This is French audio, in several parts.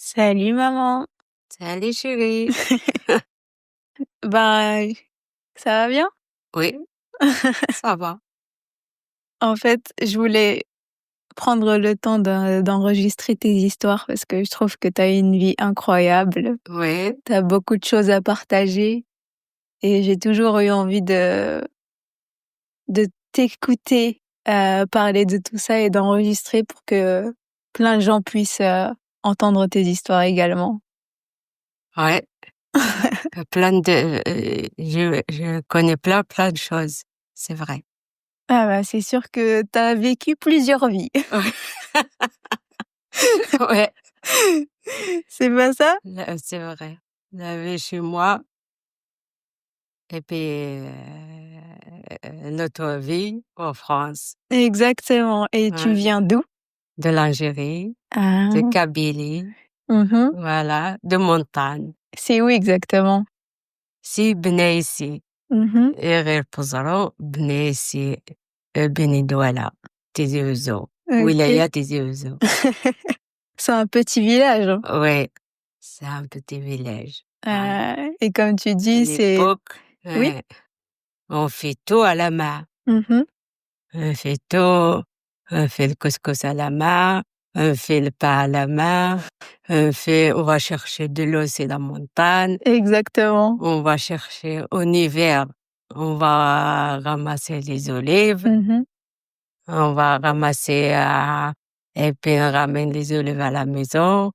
Salut maman. Salut chérie. Bah, ça va bien? Oui, ça va. En fait, je voulais prendre le temps d'enregistrer tes histoires parce que je trouve que tu as une vie incroyable. Oui, Tu as beaucoup de choses à partager et j'ai toujours eu envie de t'écouter parler de tout ça et d'enregistrer pour que plein de gens puissent entendre tes histoires également. ouais. Je connais plein de choses. C'est vrai. Ah bah, c'est sûr que tu as vécu plusieurs vies. Ouais, C'est pas ça? c'est vrai. J'avais chez moi et puis l'autre vie en France. Exactement. Et tu Ouais. viens d'où? De l'Algérie, de Ah. Kabylie, Mmh. voilà, de montagne. C'est où exactement? Si Bneissi, Mmh. غير بزرو بنيسي بني دولة Tizi Ouzou, OK. Wilaya Tizi Ouzou. C'est un petit village, hein? Ouais, c'est un petit village. Voilà. Et comme tu À dis, c'est l'époque, oui? ouais, on fait tout à la main. Mmh. On fait tout. On fait le couscous à la main, on fait le pain à la main, on va chercher de l'eau, c'est la montagne. Exactement. On va chercher en hiver, on va ramasser les olives, Mmh. on va ramasser, et puis on ramène les olives à la maison.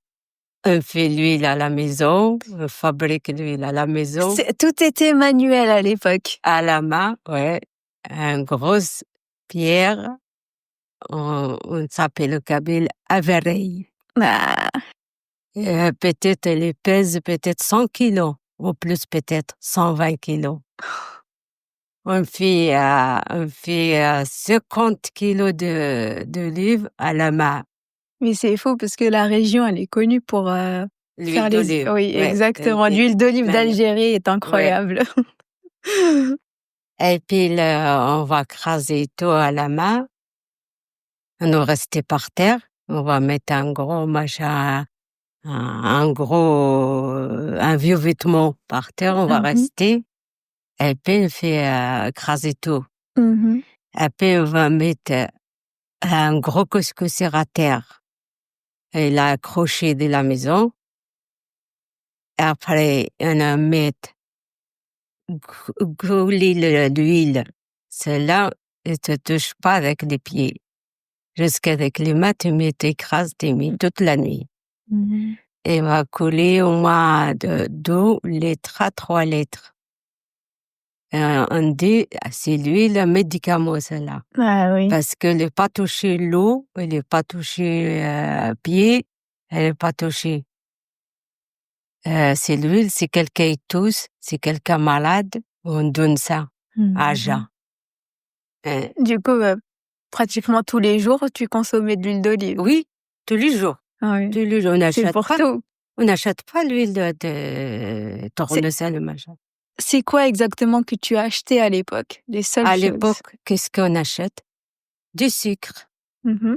On fait l'huile à la maison, on fabrique l'huile à la maison, Tout était manuel à l'époque. à la main, ouais. Une grosse pierre, on s'appelle au kabyle avereil. Ah, Peut-être elle pèse peut-être 100 kilos, ou plus peut-être 120 kilos. On fait 50 kilos d'olives à la main. mais c'est fou parce que la région, elle est connue pour, L'huile faire les d'olive, oui, ouais, exactement. L'huile d'olive magnifique, d'Algérie est ouais. incroyable. Et puis on va craser tout à la main. On rester par terre. On va mettre un gros machin, un vieux vêtement par terre. On va Mmh. rester. Et puis on fait craser tout. Mmh. Et puis on va mettre un gros couscoussière à terre. Et l'a accroché de la maison. Après, on va mettre gouler l'huile. Celle-là, ne te touche pas avec les pieds. Jusqu'avec les mains, tu mets, t'écrases, tu mets toute la nuit. Mmh. Et va couler au moins de 2 litres à 3 litres. On dit, c'est l'huile médicament, celle-là. Ah oui. Parce qu'elle n'est pas touchée l'eau, elle n'est pas touchée pied, elle n'est pas touchée. C'est l'huile, si quelqu'un est tousse, si quelqu'un est malade, on donne ça à Mmh. jeun. Euh, Du coup, pratiquement tous les jours, tu consommais de l'huile d'olive? oui, tous les jours. Ah oui. Tous les jours, C'est pour tout. on n'achète pas l'huile de C'est tournesol, machin. c'est quoi exactement que tu as acheté à l'époque? Les seules À choses? l'époque, qu'est-ce qu'on achète? Du sucre Mmh.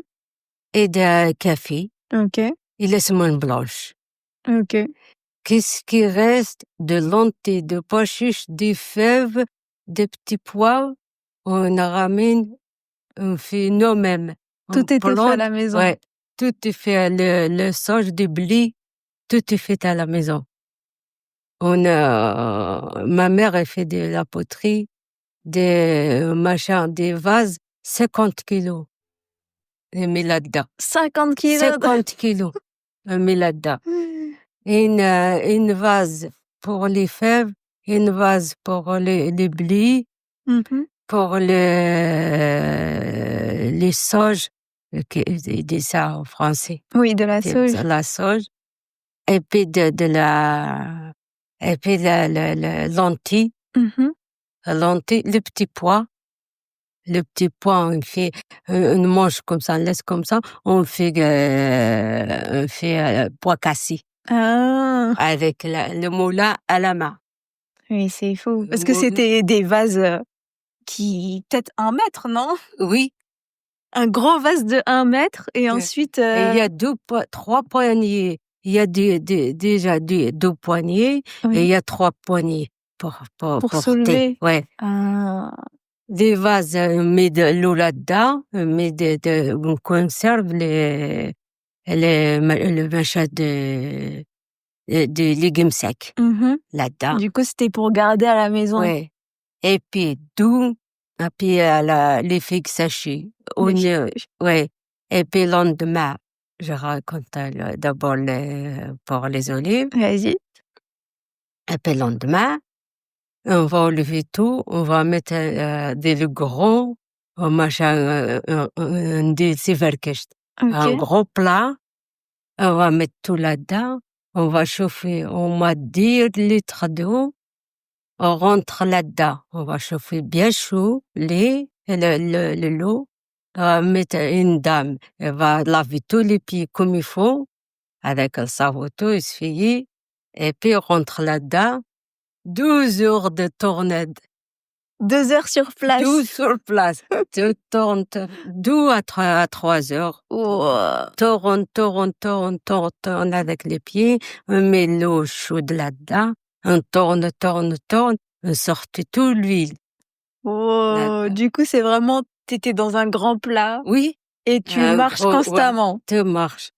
et de café OK, et la semoule blanche. OK. Qu'est-ce qui reste? De lentilles, de pois chiches, des fèves, des petits pois. On en ramène, on fait nous-mêmes. On Tout était fait à plante, la maison. ouais. Tout est fait, le sauge de blé, tout est fait à la maison. Ma mère, elle fait de la poterie, des machins, des vases, 50 kilos. Elle met là-dedans. 50 kilos. 50 kilos. Elle met là-dedans. Une vase pour les fèves, une vase pour les blés, Mmh. pour les sauges, ils disent ça en français, Oui, de la sauge. la sauge, et puis et puis la lentille, Mmh. le petit pois, on fait, on mange comme ça, on laisse comme ça, on fait pois cassé, Ah! avec le moulin à la main. Oui, c'est fou. Le Parce que moulin, c'était des vases, qui peut-être 1 mètre, non? oui. Un gros vase de 1 mètre et Ouais. ensuite, Et il y a 3 poignées. il y a déjà 2 poignées et il Oui. y a 3 poignées pour Pour porter. soulever. Ouais. Ah. Des vases, on met de l'eau là-dedans, on met on conserve le machin de légumes secs Mmh. là-dedans. Du coup, c'était pour garder à la maison, Ouais. Et puis les figues séchées, les oignons, fiches. ouais. Et puis le lendemain, je raconte d'abord pour les olives. Vas-y. Et puis le lendemain, on va enlever tout, on va mettre des gros machin, des zwiebelkes, un OK. gros plat, on va mettre tout là-dedans, on va chauffer au moins 10 litres d'eau. On rentre là-dedans, on va chauffer bien chaud, l'eau, on va mettre une dame, elle va laver tous les pieds comme il faut, avec le savon tout essuyer, et puis on rentre là-dedans, 12 heures de tournade, 2 heures sur place. 12 sur place, tu tournes, 2 à 3 heures, Wouah! tourne avec les pieds, on met l'eau chaude là-dedans, on tourne, on sort toute l'huile. Wow! D'accord. Du coup, c'est vraiment t'étais dans un grand plat Oui, et tu un marches gros, ouais, constamment. te marches.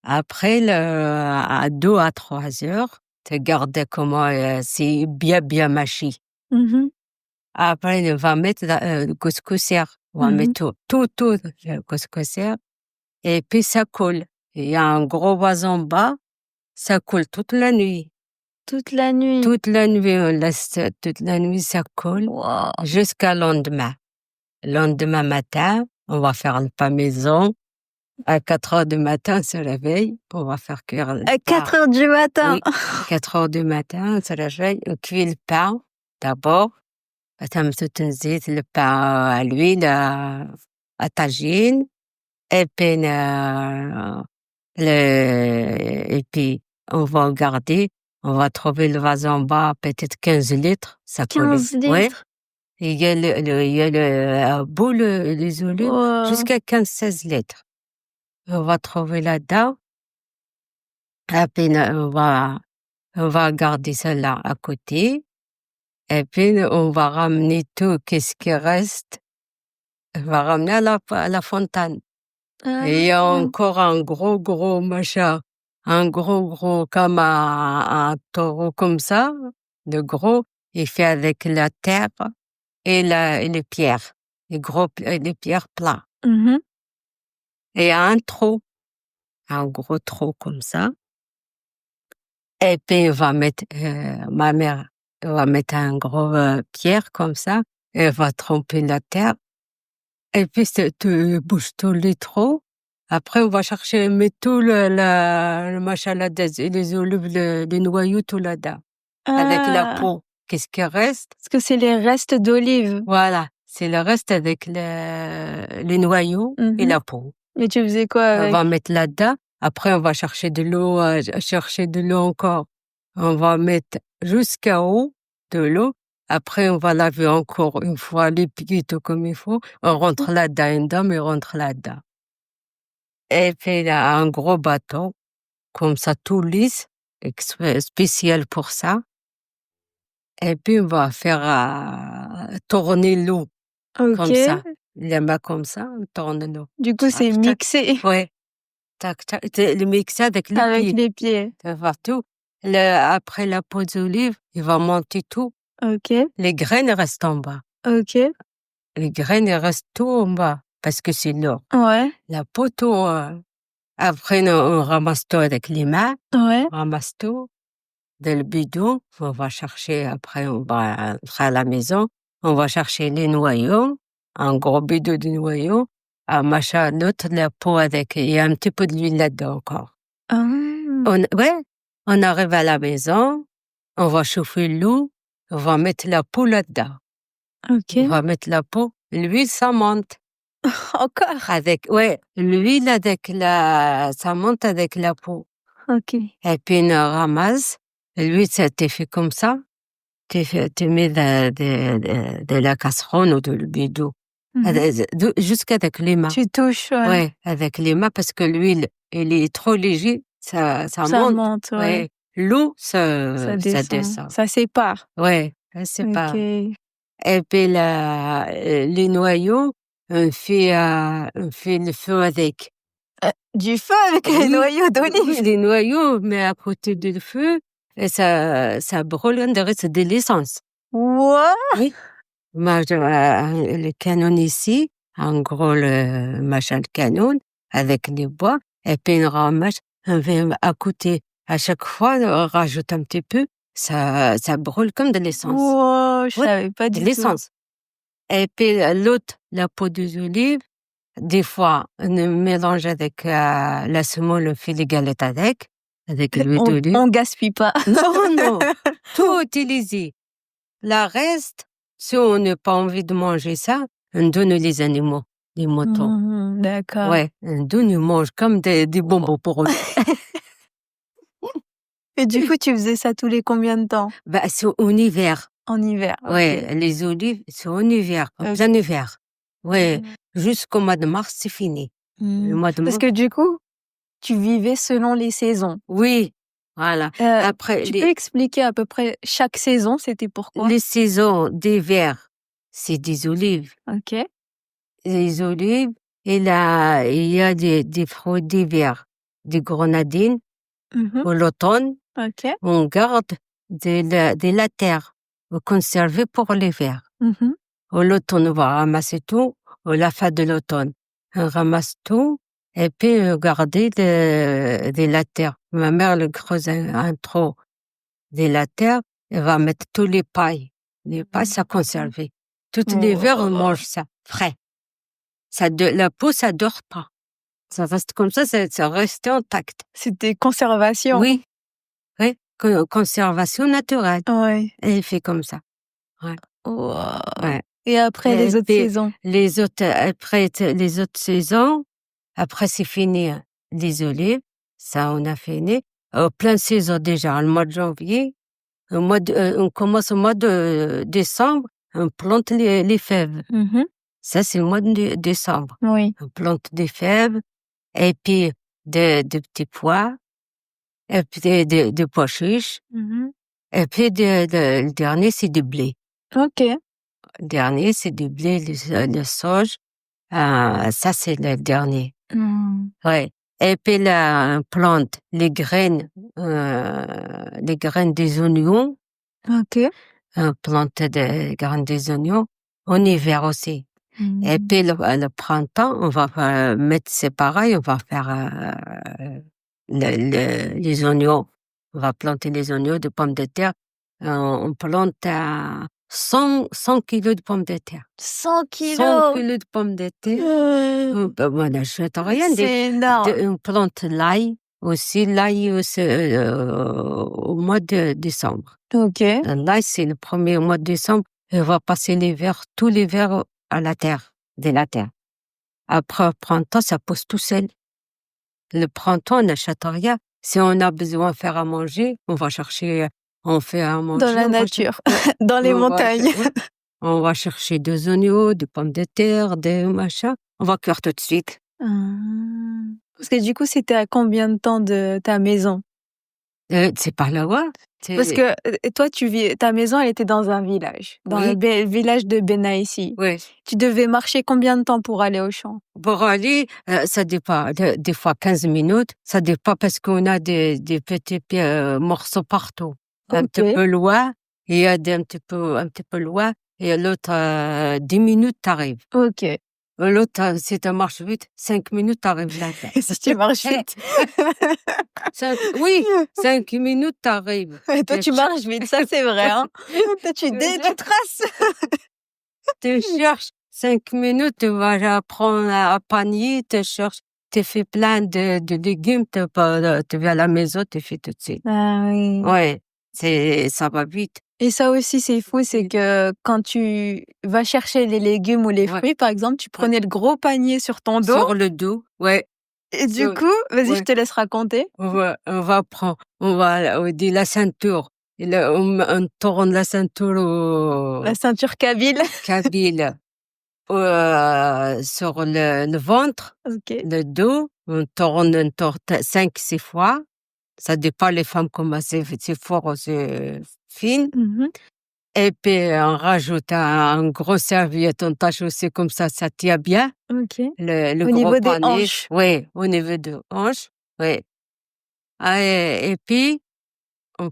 Après à 2 à 3 heures, tu gardes comment, c'est bien mâché. Mmh. Après, on va mettre le couscoussière. On va Mmh. mettre tout, le couscoussière et puis ça coule. Il y a un gros vase en bas, ça coule toute la nuit. Toute la nuit. Toute la nuit, on laisse toute la nuit, ça coule Waouh! jusqu'à lendemain. Lendemain matin, on va faire le pain maison. À 4 heures du matin, on se réveille, on va faire cuire le À pain. 4 heures du matin? Oui, 4 heures du matin, on se réveille, on cuit le pain d'abord. Le pain à l'huile, à tagine. Et puis, et puis, on va garder, on va trouver le vase en bas, peut-être 15 litres, ça coule. 15 Ouais. litres? Et il y a bout les olives Waouh! jusqu'à 15-16 litres. On va trouver là-dedans, et puis on va garder cela à côté, et puis on va ramener tout, qu'est-ce qui reste, on va ramener à la fontaine. Et il y a Ah! encore un gros machin, un gros comme un taureau comme ça, de gros, il fait avec la terre et les pierres, les pierres plats. Mmh. Et un trou, un gros trou comme ça. Et puis, ma mère va mettre un gros pierre comme ça, elle va tremper la terre, et puis tu bouges tous les trous. Après, on va chercher, mettre tout le machin là, les olives, les noyaux, tout là-dedans, avec la Ah! peau. Qu'est-ce qui reste? Parce que c'est les restes d'olives. Voilà, c'est le reste avec les noyaux et Mmh. la peau. Et tu faisais quoi On avec? va mettre là-dedans. Après, on va chercher de l'eau encore. On va mettre jusqu'à haut de l'eau. Après, on va laver encore une fois les pieds tout comme il faut. On rentre là-dedans, une dame, rentre là-dedans. Et puis, il y a un gros bâton, comme ça, tout lisse, spécial pour ça. Et puis, on va faire tourner l'eau, comme OK. ça. Les mains comme ça, on tourne l'eau. Du coup, c'est Tac, tac. mixé Ouais. Tac, tac, le mixer avec les avec pieds, les pieds. tu vas voir tout. Après la peau d'olive, il va monter tout. OK, Les graines restent en bas. OK. Les graines, elles restent tout en bas parce que c'est lourd. Ouais, La peau, tout. Après, on ramasse tout avec les mains, ouais. on ramasse tout dans le bidon. On va chercher, après, on va rentrer à la maison. On va chercher les noyaux, un gros bidon de noyaux, un machin, l'autre, la peau avec, il y a un petit peu de l'huile là-dedans encore. Ah! Ouais, on arrive à la maison, on va chauffer l'eau, on va mettre la peau là-dedans. On OK. va mettre la peau, l'huile, ça monte. Encore? Ouais, l'huile ça monte avec la peau. OK. Et puis on ramasse, l'huile, ça t'est fait comme ça. Tu mets de la casserole ou de le bidon Jusqu'avec les mains. Tu touches, ouais. Ouais, avec les mains parce que l'huile, elle est trop léger, ça Ça monte. monte, ouais. Ouais. L'eau, Ça ça descend. descend. Ça sépare. Ouais, c'est pas. OK. Et puis les noyaux, on fait le feu avec. Du feu avec les Oui, noyaux oui, d'olive? les noyaux, mais à côté du feu et ça brûle, on dirait c'est de l'essence. What? Oui. Moi, le canon ici, en gros, le machin de canon, avec les bois, et puis une ramasse, on vient à côté. À chaque fois, on rajoute un petit peu, ça brûle comme de l'essence. Wow, je Oui, savais pas de du tout. l'essence. Et puis l'autre, la peau des olives, des fois, on mélange avec la semoule, on fait des galettes avec l'huile d'olive. On gaspille pas. Non, non, tout utilisé. La reste, si on n'a pas envie de manger ça, on donne les animaux, les moutons. D'accord. Ouais, on donne, ils mangent comme des bonbons pour eux. Et du coup, tu faisais ça tous les combien de temps? Bah, c'est en hiver. En hiver, OK. Ouais, les olives, c'est en hiver, en OK. plein hiver. Ouais, jusqu'au mois de mars, c'est fini. Le mois de Parce mars. que du coup, tu vivais selon les saisons. Oui, voilà. Après, Tu peux expliquer à peu près chaque saison, c'était pourquoi? les saisons d'hiver, c'est des olives. OK. Les olives, et là, il y a des fruits d'hiver, des grenadines. L'automne, OK. on garde de la terre, conservée pour l'hiver. L'automne, on va ramasser tout, à la fin de l'automne. On ramasse tout, et puis garder de la terre. Ma mère, elle creuse un trou de la terre, elle va mettre tous les pailles. Les pailles, ça conservé. Tout l'hiver, on mange ça, frais. La peau, ça dort pas. Ça reste comme ça reste intact. C'était conservation. Oui, oui, conservation naturelle. Ouais. Elle fait comme ça. Ouais. Wow. Ouais. Et après les autres saisons? Après les autres saisons, après c'est fini, hein. Les olives, ça on a fini. Plein saison déjà, le mois de janvier, on commence au mois de décembre, on plante les fèves. Ça, c'est le mois de décembre. Oui. On plante des fèves, et puis de petits pois, et puis de pois chiches, et puis le dernier, c'est du blé. OK. Le dernier, c'est du blé, le sauge. Ça, c'est le dernier. Ouais. Et puis là, on plante les graines des oignons. OK. On plante des graines des oignons en hiver aussi. Et puis le printemps, on va mettre, c'est pareil, on va faire les oignons. On va planter les oignons, de pommes de terre. On plante à 100 kilos de pommes de terre. 100 100 kilos! kilos de pommes de terre. On n'achète rien. C'est énorme. On plante l'ail aussi, au mois de décembre. OK. L'ail, c'est le premier au mois de décembre. Et on va passer tout l'hiver à la terre, de la terre. Après, au printemps, ça pousse tout seul. Le printemps, on n'achète rien. Si on a besoin de faire à manger, on va chercher, on fait à manger. Dans la nature, dans les montagnes. On va chercher des oignons, des pommes de terre, des machins. On va cuire tout de suite. Parce que du coup, c'était à combien de temps de ta maison? C'est par là-bas. Parce que toi, ta maison, elle était dans un village, dans le village de Benaïsi. Oui. Tu devais marcher combien de temps pour aller au champ? Pour aller, ça dépend. Des fois 15 minutes. Ça dépend parce qu'on a des petits morceaux partout. Un petit peu loin. Il y a un petit peu loin. Et l'autre, 10 minutes, t'arrives. OK. L'autre, si tu marches vite, 5 minutes, t'arrives là. Si tu marches vite. Oui, 5 minutes, t'arrives. Et toi, tu marches vite, ça c'est vrai. Hein. Toi, tu traces. Tu cherches 5 minutes, tu vas prendre un panier, tu cherches, tu fais plein de légumes, tu viens à la maison, tu fais tout de suite. Ah oui. Ouais, ça va vite. Et ça aussi, c'est fou, c'est que quand tu vas chercher les légumes ou les fruits, par exemple, tu prenais le gros panier sur ton dos. Sur le dos, ouais. Et du coup, vas-y, je te laisse raconter. On va dire la ceinture. Et là, on tourne la ceinture La ceinture kabyle. Kabyle. sur le ventre, OK. le dos, on tourne 5-6 fois. Ça dépend les femmes comment c'est fort ou c'est fine. Mmh. Et puis on rajoute un gros serviette, on tâche aussi comme ça tient bien. OK. Le Au gros niveau des panier, hanches? oui, au niveau de hanche, oui. Ah et puis on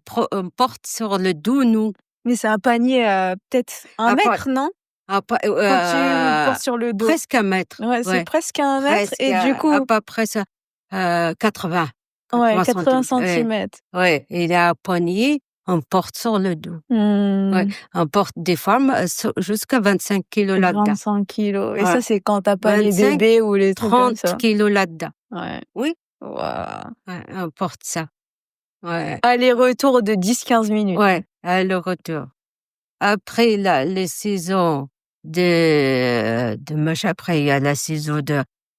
porte sur le dos, nous. Mais c'est un panier, peut-être un Ah pas mètre, non? ah pas Quand tu portes sur le dos? presque 1 mètre, Ouais, c'est ouais, presque un mètre presque et du à coup peu près ça, 80, ouais, 80 80 centimètres, ouais, centimètres. ouais, il a un poignet, on porte sur le dos. Ouais, Mmh. on porte des femmes, jusqu'à 25 kilos là-dedans. 25 kilos et Ouais, ça, c'est quand tu as pas les 25, bébés ou les trucs comme 30 ça? kilos là-dedans. Ouais. Oui, Waouh! ouais, on porte ça. Ouais, Aller-retour de 10-15 minutes. ouais, à le retour. Après les saisons de machin, après il y a la saison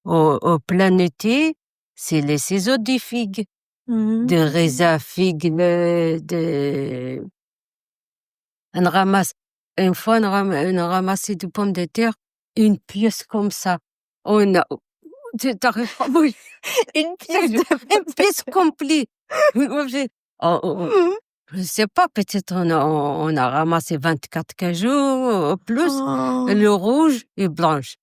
au plein été, c'est les saisons des figues, Mmh. des raisins, figues, on ramasse une fois on a ramassé des pommes de terre, une pièce comme ça. On a tu arrives pas, oui, Une pièce de une pièce complète. J'ai Mmh. je sais pas, peut-être on a ramassé 24 cajous, plus, Oh! le rouge et blanche.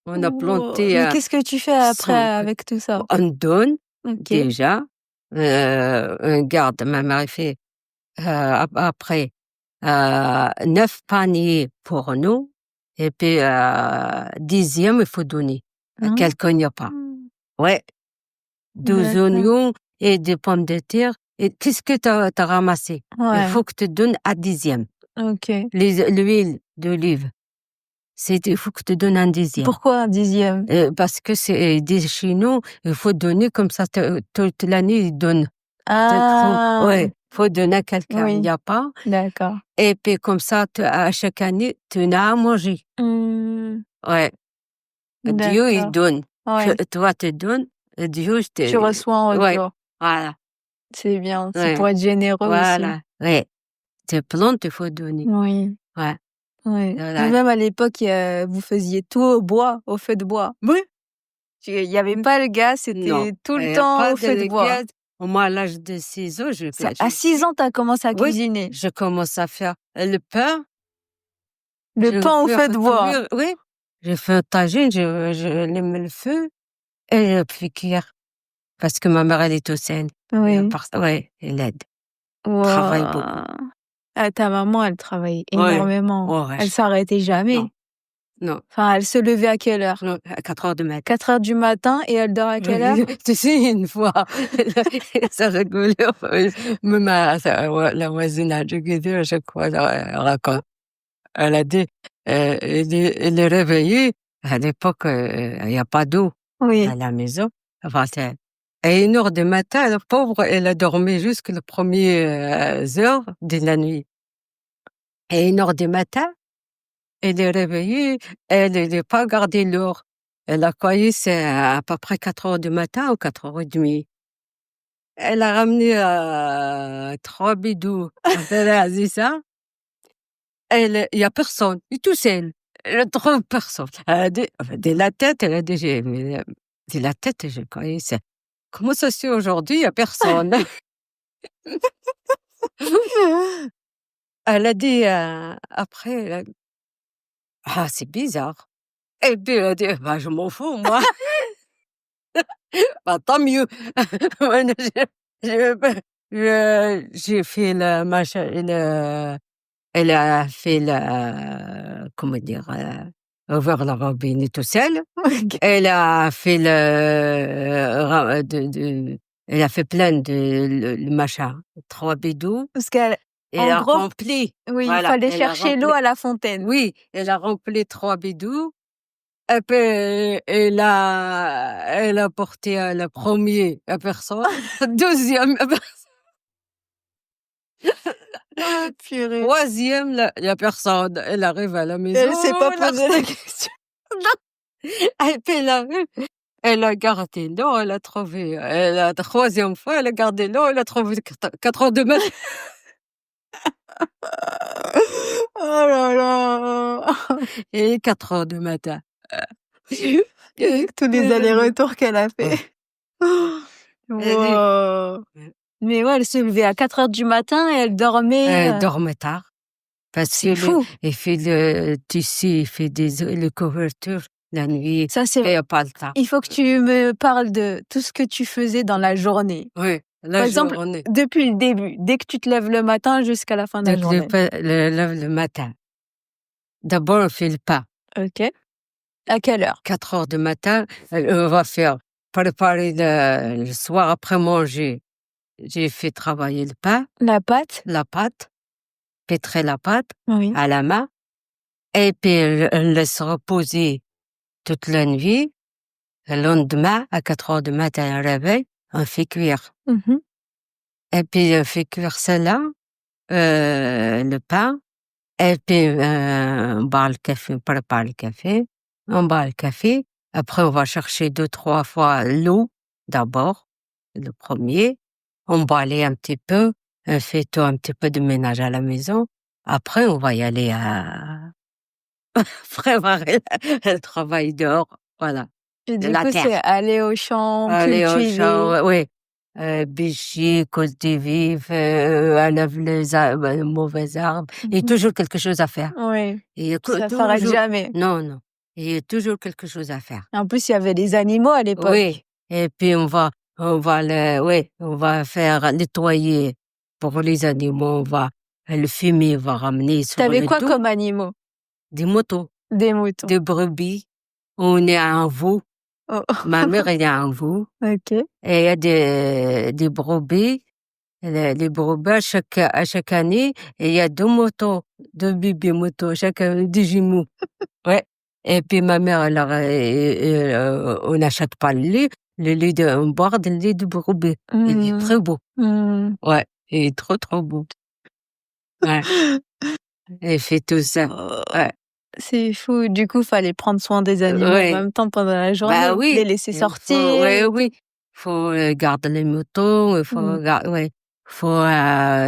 On a Wow! planté, Mais qu'est-ce que tu fais après 5. avec tout ça? On donne OK. déjà, on garde, ma mère elle fait, après, 9 paniers pour nous et puis, 10e il faut donner à Mmh. quelqu'un il n'y a pas. Ouais, 12 D'accord. oignons et des pommes de terre et qu'est-ce que tu as ramassé? Il Ouais, faut que tu donnes à 10e. OK. L'huile d'olive, il faut que tu donnes un 10e. Pourquoi un 10e? Parce que c'est des chez nous, il faut donner comme ça toute l'année, ils donnent. C'est trop, Ah! ouais, faut donner à quelqu'un, il y Oui, a pas d'accord. et puis comme ça à chaque année, tu en as à manger. Mmh. Ouais, Dieu il D'accord. donne, Ouais, toi tu donnes, Dieu je tu te reçois en ouais, retour. voilà, C'est bien, c'est ouais, pour être généreux aussi. voilà, ouais, tes plantes, il faut donner. Oui, Ouais, oui. Mais voilà. même à l'époque, vous faisiez tout au bois, au feu de bois? Oui. Il y avait Mmh. pas le gaz, Non, c'était tout le il y a temps pas au feu de de bois? gaz. Moi, à l'âge de 6 ans, Ça à 6 ans, tu as commencé à oui, cuisiner? je commence à faire le pain, Le je pain au fais feu de bois? cuire, oui, je fais un tagine, je allume le feu et je fais cuire. Parce que ma mère, elle est toute seule et à Oui. part ça ouais, elle aide, travaille beaucoup. Waouh! Ah, ta maman, elle travaillait Ouais, énormément. oh Elle vache, s'arrêtait non, jamais. non, Enfin, elle se levait à quelle heure? non, à 4 heures du matin. 4 heures du matin et elle dort à quelle heure? Tu sais, une fois, ça rigolait, enfin, même ouais, la voisine à Djiguidu, à chaque fois, elle raconte. Elle a dit, elle est réveillée. À l'époque, il y a pas d'eau à Oui. la maison. Enfin, c'est à 1 heure du matin, la pauvre, elle a dormi jusque les premières heures de la nuit. À 1 heure du matin, elle est réveillée, elle est pas gardé l'heure. Elle a croyé c'est à peu près 4 heures du matin ou 4h30. Elle a ramené, 3 bidous. Quand elle a dit ça, il y a personne, elle est tout seule. Elle trouve personne. Elle a dit enfin, de la tête, elle a dit: «J'ai mais, de la tête, je croyais c'est comment ça se fait aujourd'hui, il y a personne?» Elle a dit, après, elle a dit: «Ah, c'est bizarre» et puis elle a dit: «Bah, je m'en fous moi, bah, tant mieux». Ouais, non, j'ai fait le machin, elle a fait comment dire? Ouvert le robinet tout seul. OK. Elle a fait elle a fait plein de le machin, 3 bidous, Parce qu'elle elle en a gros, rempli, oui, il voilà, fallait elle a chercher l'eau rempli à la fontaine. oui, elle a rempli 3 bidous et puis elle a porté le 1er à personne, 2e à personne, Ah purée. 3e là, il y a personne. Elle arrive à la maison, Elle s'est pas elle a posé la question. et puis elle a gardé l'eau, elle a trouvé, la 3e fois, elle a gardé l'eau, elle a trouvé 4 heures du matin. Oh là là! Et 4 heures du matin. Avec tous les allers-retours qu'elle a fait. Wow! Ouais. Mais ouais, elle se levait à 4 heures du matin et elle dormait. Elle dormait tard parce que C'est fou! il fait le tissu, il fait les couvertures la nuit Ça, et il c'est. y a pas le temps. Il faut que tu me parles de tout ce que tu faisais dans la journée. Oui, Par la exemple, journée. depuis le début, dès que tu te lèves le matin jusqu'à la fin de la Donc journée. le matin. D'abord, on fait le pain. OK. À quelle heure? 4 heures du matin, on va préparer le soir après manger. J'ai fait travailler le pain, La pâte? la pâte, pétrer la pâte Oui. à la main et puis on laisse reposer toute la nuit. Le lendemain, à 4 heures du matin, on réveille, on fait cuire. Mmh. Et puis on fait cuire cela, le pain, et puis on boit le café, on prépare le café, on boit le café. Après, on va chercher 2-3 fois l'eau, d'abord, le premier. On balaye un petit peu, on fait tout un petit peu de ménage à la maison. Après, on va y aller à préparer le travail dehors, voilà, Et de du la coup, c'est terre. aller au champ, Aller au cultiver. champ, oui, bêcher, cause des vifs, enlève les mauvais arbres. Il y a Mmh. toujours quelque chose à faire. Oui, Il y a ça s'arrête toujours jamais. non, non, il y a toujours quelque chose à faire. En plus, il y avait les animaux à Oui, l'époque. et puis on va faire nettoyer pour les animaux, on va le fumier va ramener sur T'avais le quoi dos, comme animaux? des moutons, Des moutons. des brebis, on est à un veau, Oh, ma mère elle est à un veau, OK. et il y a des brebis. Les brebis, à chaque année, il y a 2 moutons, 2 bébés moutons, chacun des jumeaux. Ouais. Et puis ma mère, on n'achète pas le lait on boit le lait de brebis. Il est Mmh. très beau. Mmh. Ouais, il est trop, trop beau. Ouais, elle fait tout ça. Oh, Ouais, c'est fou. Du coup, fallait prendre soin des animaux en ouais. même temps pendant la Bah journée, les oui, laisser il faut sortir ouais, et oui, tout. faut, garder les moutons, il faut Mmh. ouais, faut,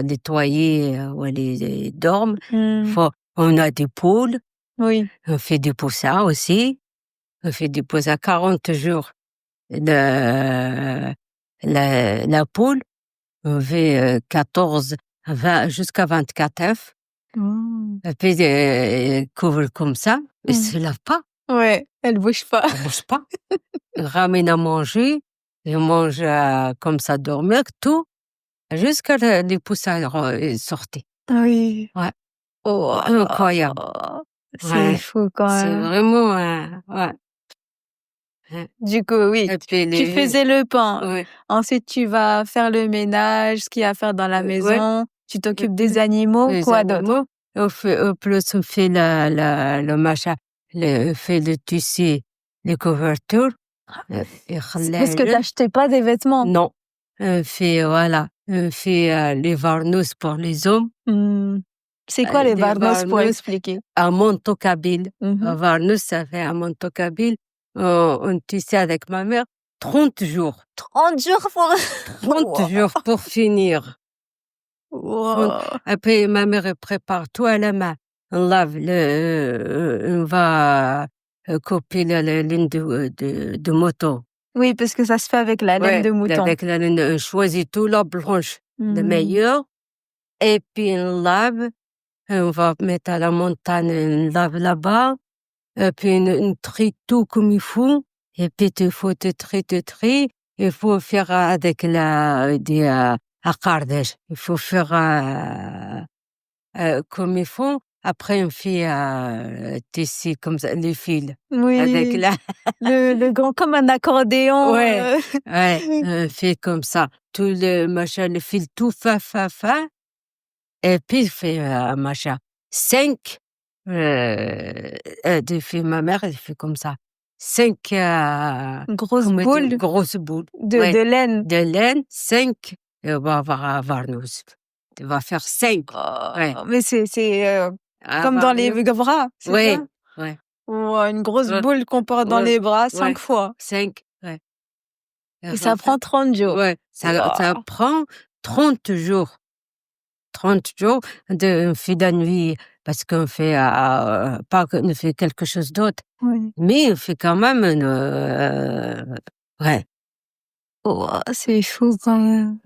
nettoyer, où ils dorment. Mmh. On a des poules, Oui. on fait des poussins aussi. On fait des poussins 40 jours. Le la poule, on fait, 14, 20 jusqu'à 24 œufs. Mmh. Et puis, couvre comme ça, elle Mmh. se lave pas, Ouais, elle bouge pas. elle bouge pas. Elle ramène à manger, elle mange, comme ça, dormir, tout, jusqu'à les poussins sortaient. Oui. Ouais, Oh, incroyable. c'est Ouais, fou quand c'est même. vraiment, ouais, ouais. Du coup, oui, Et puis tu faisais le pain. ouais, Ensuite, tu vas faire le ménage, ce qu'il y a à faire dans la ouais. maison. Tu Et t'occupes des puis, animaux. les Quoi d'autre? animaux, au plus on fait le machin, on fait le tissu, les couvertures, et C'est parce que t'achetais pas des vêtements. non, on fait, voilà, on fait, les varnous pour les hommes, Mmh. C'est quoi les des varnos pour varnous, expliquer? un manteau kabyle. Mmh. Un varnous, ça fait un manteau kabyle. On tissait avec ma mère 30 jours. 30 jours pour 30 jours pour finir. 30. Wow. Après, ma mère, elle prépare tout à la main. On lave on va, couper la laine de mouton. Oui, parce que ça se fait avec la laine Ouais, de mouton. avec la laine, on choisit tout la blanche, le Mmh. meilleur, et puis on lave, et on va mettre à la montagne, on lave là-bas, et puis on trie tout comme il faut, et puis il faut te tri, il faut faire avec des, accordage. Il faut faire, comme ils font. Après, on fait, tisser comme ça, les fils avec Oui, la le grand comme un accordéon, ouais, ouais, on fait comme ça. Tout le machin, le fil tout fin, et puis, il fait, machin, 5, de fait ma mère, elle fait comme ça. 5, une grosse comment dire? boule Grosses boules. de Ouais, laine. de laine, 5, et on va avoir un varnous. On va faire 5, ouais, Oh, mais c'est, un comme dans les varnous. bras, c'est Ouais, ça? ouais, Wow, une grosse ouais, boule qu'on porte dans ouais, les bras 5 ouais, fois 5, ouais. et ça prend 30 jours. Ouais, ça Waouh! prend 30 jours. 30 jours, on fait la nuit parce qu'on fait pas qu'on fait quelque chose d'autre, Oui. mais on fait quand même ouais, Wouah, c'est fou quand même.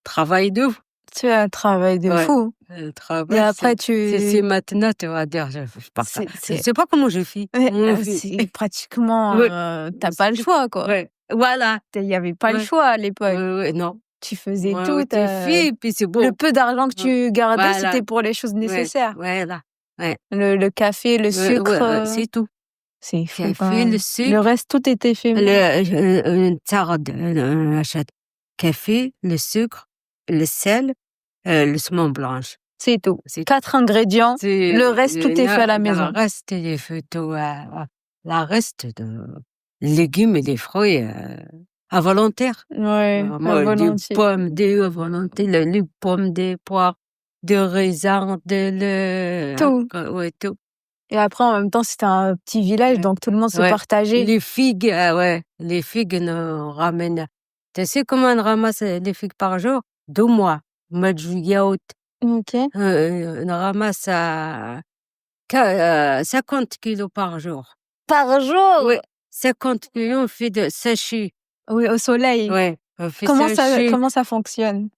travail de fou. Tu as un travail de Ouais, fou. le Et travail, après c'est maintenant, tu vas dire, je partage. Je c'est sais pas comment je fais. ouais, Comment on fait? c'est pratiquement, Ouais, tu pas le choix, quoi. ouais, voilà, Il y avait pas le ouais, choix à l'époque. ouais, non. Tu faisais Ouais, tout, ouais, tu fais, puis c'est le bon. peu d'argent que tu gardais, Voilà, c'était pour les choses ouais, nécessaires. voilà, ouais, Le café, le ouais, sucre, c'est tout. c'est fou quand Café, le même. Le sucre, reste, tout était fait une tarde, on achète café, le sucre, le sel, le saumon blanche. c'est tout. C'est 4 ingrédients, C'est le reste, tout est fait à la le maison. reste des photos, la reste de légumes et des fruits, à volontaire. Ouais, Moi, des volontiers. pommes, des à volonté, les pommes, des poires, des raisins, Tout. ouais, tout. Et après, en même temps, c'était un petit village, Ouais. donc tout le monde se Ouais. partageait. Les figues, ouais, les figues nous ramènent. Tu sais comment on ramasse les figues par jour? 2 mois. Mois de juillet, août. OK. On ramasse 50 kilos par jour. Par jour? Ouais, 50 kilos, on fait de sécher. Oui, au soleil. Ouais, on fait sécher. Comment ça fonctionne?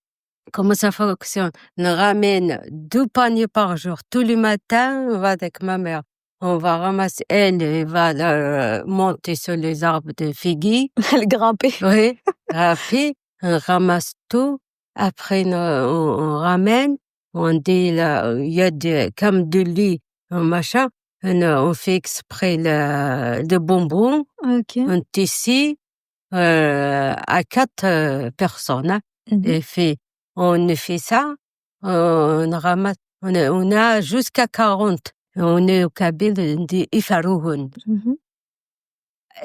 Comment ça fonctionne? On ramène 2 paniers par jour. Tous les matins, on va avec ma mère. On va ramasser, elle va monter sur les arbres de figuier. Elle grimpait. Oui, après, on ramasse tout. Après, on ramène. On dit là, il y a comme de lit, un machin. On fait exprès de bonbons. OK. On tissu à 4 personnes, hein. Mmh. Et on fait ça, on ramasse, on a jusqu'à 40. On est au Kabyle, on dit Ifarouhoun. Mmh.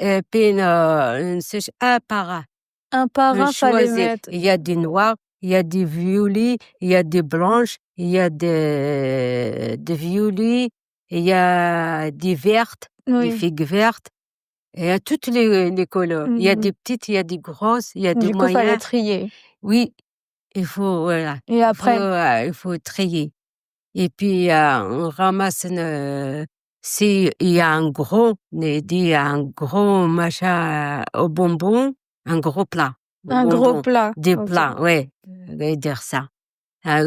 Et puis, on sèche un par un. Un par On un, fallait choisit. mettre. Il y a des noirs, il y a des violets, il y a des blanches, il y a des violets, il y a des vertes, des Oui. figues vertes. Il y a toutes les couleurs. Il y a Mmh. des petites, il y a des grosses, il y a des Du coup, fallait moyennes. trier. Oui, il faut, voilà, Et après? il faut trier. Et puis, on ramasse si il y a un gros, on dit un gros machin aux bonbons, un gros plat aux Un gros bonbons. plat. Des OK. plats, ouais, je vais dire ça.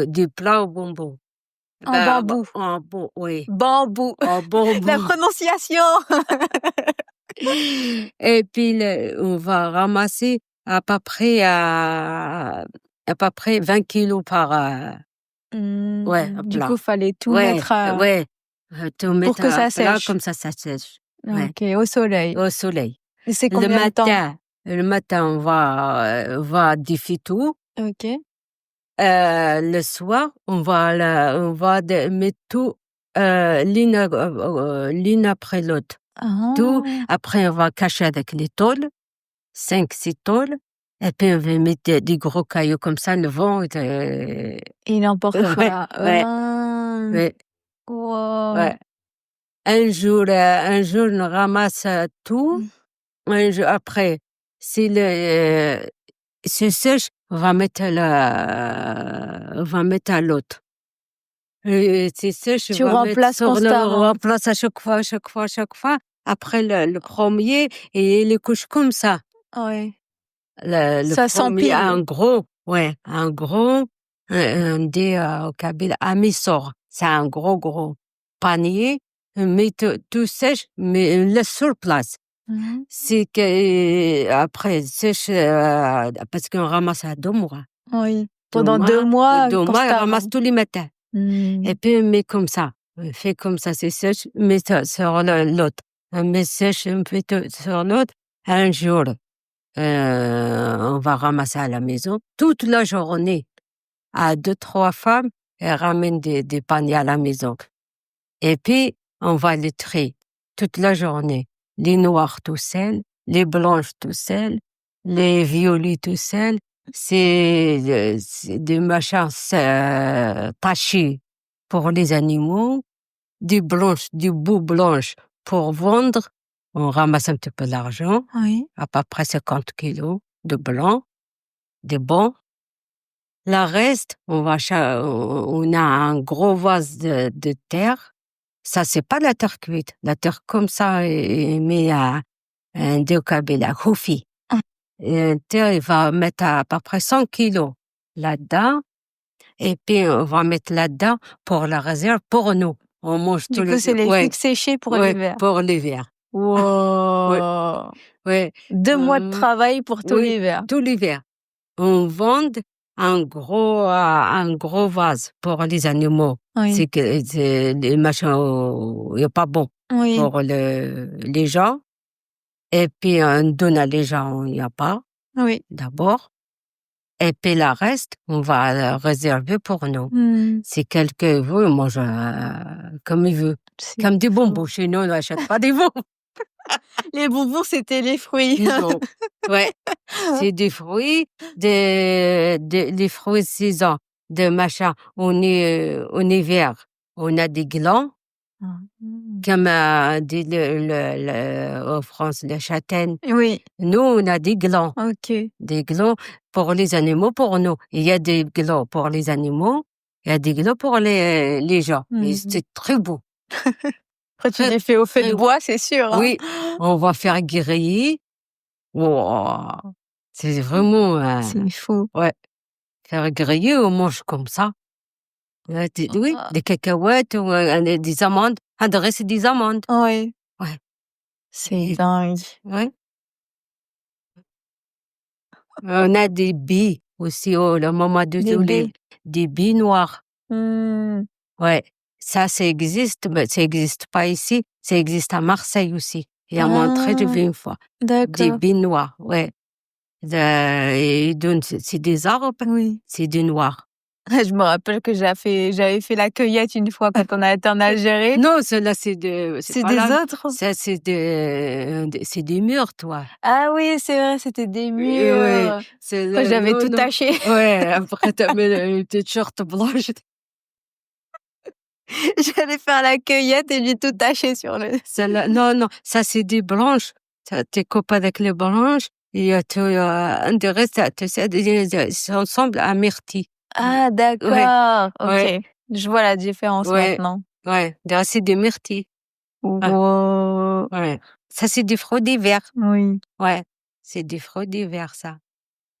Des plats aux bonbons. En bambou. Oui, Bambou. en La bonbons. prononciation! Et puis on va ramasser à peu près 20 kilos par, ouais, Du plat. coup, fallait tout Ouais, mettre à ouais, tout pour mettre que à ça plat sèche. comme ça sèche. Ouais, OK, au soleil. au soleil. Et c'est Le combien de temps? matin on va défier tout. OK. Le soir, on va mettre tout, l'une après l'autre. Tout, Ah! après on va cacher avec les tôles. 5-6 tôles, et puis on va mettre des gros cailloux comme ça, le vent, Il emporte ouais, pas. ouais, Ah! ouais, Wow. ouais. Un jour, on ramasse tout. Un jour après, si c'est sèche, on va mettre à l'autre. C'est sèche, on Tu va mettre remplaces sur le constamment. remplace à chaque fois, à chaque fois, à chaque fois. Après le premier, et les couches comme ça. Ouais. Le Ça 1er, un s'empile. gros, ouais, un gros, on dit, au Kabyle, amisor. C'est un gros panier, mais tout sèche, mais on laisse sur place. Mmh. C'est que, après sèche, parce qu'on ramasse à 2 mois. Oui. 2 Pendant 2 mois, mois, 2 mois, on constamment. ramasse tous les matins. Mmh. Et puis on met comme ça. On fait comme ça, c'est sèche, mais sur l'autre. On met sèche, on fait sur l'autre. Un jour, on va ramasser à la maison toute la journée. À 2-3 femmes, elles ramènent des paniers à la maison. Et puis, on va les trier toute la journée. Les noirs tout seuls, les blanches tout seuls, les violets tout seuls. C'est des machins tachés pour les animaux, des bouts blanches pour vendre. On ramasse un petit peu d'argent, Oui. à peu près 50 kilos de blanc, des bons. La reste, on a un gros vase de terre. Ça, c'est pas la terre cuite. La terre comme ça, il met un déocabé, Houfi. Ah. Et un terre, il va mettre à peu près 100 kilos là-dedans. Et puis, on va mettre là-dedans pour la réserve pour nous. On mange Du tous coup, c'est les ouais, figues séchées pour ouais, l'hiver. pour l'hiver. Ouais, Wow! ouais. 2 mois de travail pour tout Oui, l'hiver. tout l'hiver. On vend un gros vase pour les animaux. Oui. C'est que les machins, il y a pas bon Oui. pour les gens. Et puis on donne à les gens, il y a pas Oui. d'abord. Et puis la reste, on va la réserver pour nous. Mmh. Si quelqu'un veut, il mange comme il veut. C'est Comme des fou. bonbons. Chez nous, on n'achète pas des bonbons. Les bonbons, c'était les fruits. Non. Ouais. C'est des fruits, les fruits de saison, de machin. En hiver, on a des glands, Ah. Mmh. comme en France, les châtaignes. Oui. Nous, on a des glands. OK. Des glands pour les animaux, pour nous. Il y a des glands pour les animaux, il y a des glands pour les gens. Et Mmh. c'est très beau. Après, tu Très, les fais au feu de très bois, c'est sûr, hein? Oui, on va faire griller. Wouah! C'est vraiment, C'est fou. ouais, faire griller, on mange comme ça. Oui, Ah. des cacahuètes ou des amandes. André, c'est des amandes. Oui. Ouais. C'est Et dingue. ouais. On a des baies aussi, oh, le moment de Des olive. baies. Des baies noires. Mmh. Ouais. Ça existe, mais ça existe pas ici. Ça existe à Marseille aussi. Et à Montreuil, j'ai Ah, vu une fois. Des d'accord. baies noires, ouais. Et ils donnent, c'est des arbres, Oui. c'est des noirs. Je me rappelle que j'avais fait la cueillette une fois quand on a été en Algérie. Non, celle-là, c'est C'est pas des là. autres? Ça, c'est des murs, toi. Ah oui, c'est vrai, c'était des Ouais, murs. c'est Après, le j'avais non, tout non. taché. Ouais, après tu mets une petite short blanche. J'allais faire la cueillette et j'ai tout taché sur le. Celle-là, non, non, ça c'est des blanches. Ça, tu es copain avec les blanches et un des restes, tu sais, ils sont ensemble à myrtille. Ah Ouais, d'accord, OK. ouais, Je vois la différence ouais, maintenant. ouais. D'ailleurs, c'est des myrtilles. Ouais, Wow. ouais. Ça, c'est des fruits d'hiver. Oui. Ouais, c'est des fruits d'hiver, ça.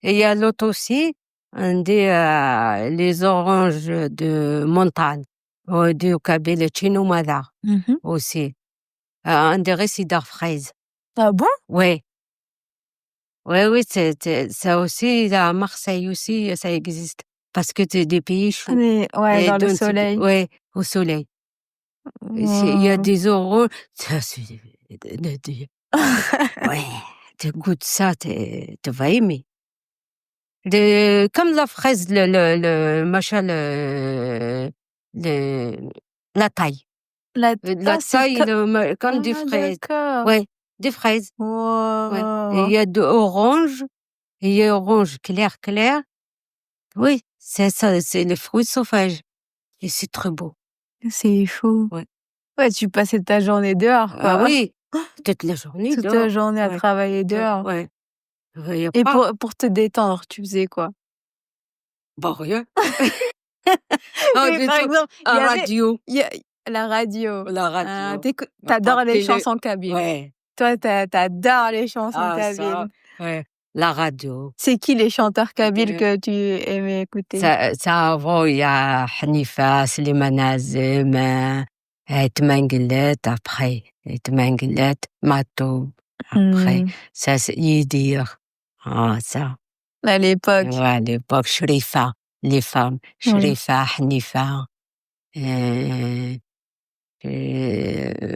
Et il y a l'autre aussi, les oranges de montagne, du Kabylie, Chinomala Mmh. aussi. Un des récidars fraises. Ah bon? Ouais, ouais, oui, ça aussi, à Marseille aussi, ça existe. Parce que c'est des pays Ah chauds. mais ouais, Et dans le donc, soleil. ouais, au soleil. Il y a Wow. des oranges, ça, ouais, tu goûtes ça, tu vas aimer. Comme la fraise, le machin, le la taille. La C'est taille, co comme des ah fraises. d'accord. Ouais, des fraises, ouais. Et il Wow. y a de orange, et il y a orange clair, clair. Oui, c'est ça, c'est les fruits sauvages et c'est très beau. C'est fou. Ouais. Ouais, tu passais ta journée dehors, Ah quoi. oui, toute la journée Toute la dehors. journée à Ouais, travailler dehors. ouais. Il y a Et pas pour te détendre, tu faisais quoi? bah, rien. Oh, Mais du par tout, exemple, il y un avait radio, il y a la radio. la radio, Tu pas de les télé. chansons kabyles. Ouais. Toi, tu adores les chansons Ah ça, kabyles. ouais, la radio. C'est qui les chanteurs kabyles De que tu aimais écouter? ça avant, il y a Hanifa, Slimane Azem, Tmangulet après, Tmangulet, Matoub après. Mmh. Ça, c'est Yidir. Ah ça, À ouais, l'époque. à l'époque, Shrifa, les femmes, Oui. Shrifa, Hanifa,